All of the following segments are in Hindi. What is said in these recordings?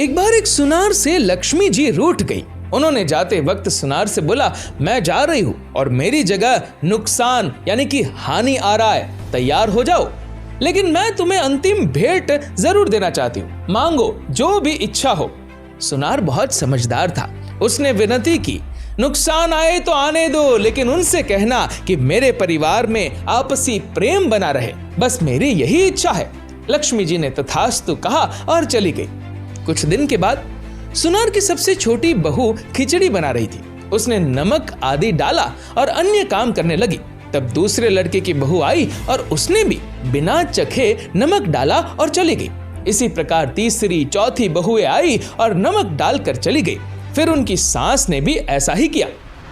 एक बार एक सुनार से लक्ष्मी जी रूठ गई। उन्होंने जाते वक्त सुनार से बोला, मैं जा रही हूँ और मेरी जगह नुकसान यानी कि हानि आ रहा है, तैयार हो जाओ। लेकिन मैं तुम्हें अंतिम भेंट जरूर देना चाहती हूँ, मांगो जो भी इच्छा हो। सुनार बहुत समझदार था। उसने विनती की, नुकसान आए तो आने दो, लेकिन उनसे कहना कि मेरे परिवार में आपसी प्रेम बना रहे, बस मेरी यही इच्छा है। लक्ष्मी जी ने तथास्तु कहा और चली गई। कुछ दिन के बाद सुनार की सबसे छोटी बहू खिचड़ी बना रही थी। उसने नमक आदि डाला और अन्य काम करने लगी। तब दूसरे लड़के की बहू आई और उसने भी बिना चखे नमक डाला और चली गई। इसी प्रकार तीसरी चौथी बहुएं आई और नमक डालकर चली गई। फिर उनकी सास ने भी ऐसा ही किया।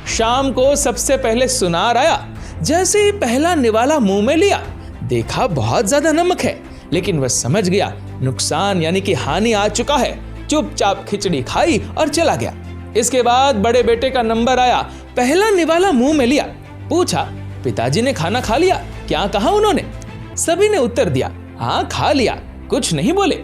शाम को सबसे पहले सुनार आया। जैसे ही पहला निवाला मुंह में लिया, देखा बहुत ज्यादा नमक है, लेकिन वह समझ गया नुकसान यानी कि हानि आ चुका है। चुपचाप खिचड़ी खाई और चला गया। इसके बाद बड़े बेटे का नंबर आया। पहला निवाला मुंह में लिया, पूछा, पिताजी ने खाना खा लिया? क्या कहा उन्होंने? सभी ने उत्तर दिया, हाँ खा लिया, कुछ नहीं बोले।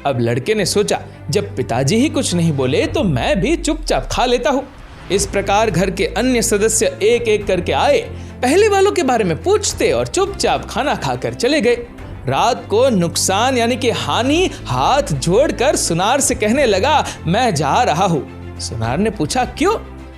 अब लड़के ने सोचा, जब पिताजी ही कुछ नहीं बोले तो मैं भी चुपचाप खा लेता हूँ। इस प्रकार घर के अन्य सदस्य एक एक करके आए, पहले वालों के बारे में पूछते और चुपचाप खाना खाकर चले गए। रात को नुकसान यानी कि हानि हाथ जोड़कर सुनार से कहने लगा, मैं जा रहा हूँ। सुनार ने पूछा, क्यों?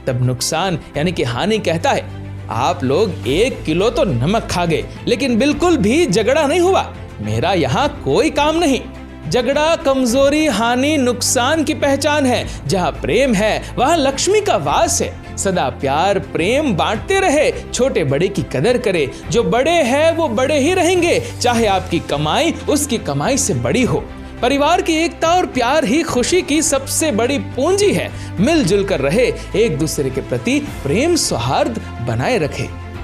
तब नुकसान यानी कि हानि कहता है, आप लोग 1 किलो तो नमक खा गए, लेकिन बिल्कुल भी झगड़ा नहीं हुआ। मेरा यहाँ कोई काम नहीं। झगड़ा कमजोरी हानि नुकसान की पहचान है। जहाँ प्रेम है वहाँ लक्ष्मी का वास है। सदा प्यार प्रेम बांटते रहे, छोटे बड़े की कदर करे। जो बड़े हैं वो बड़े ही रहेंगे, चाहे आपकी कमाई उसकी कमाई से बड़ी हो। परिवार की एकता और प्यार ही खुशी की सबसे बड़ी पूंजी है। मिलजुल कर रहे, एक दूसरे के प्रति प्रेम सौहार्द बनाए रखे।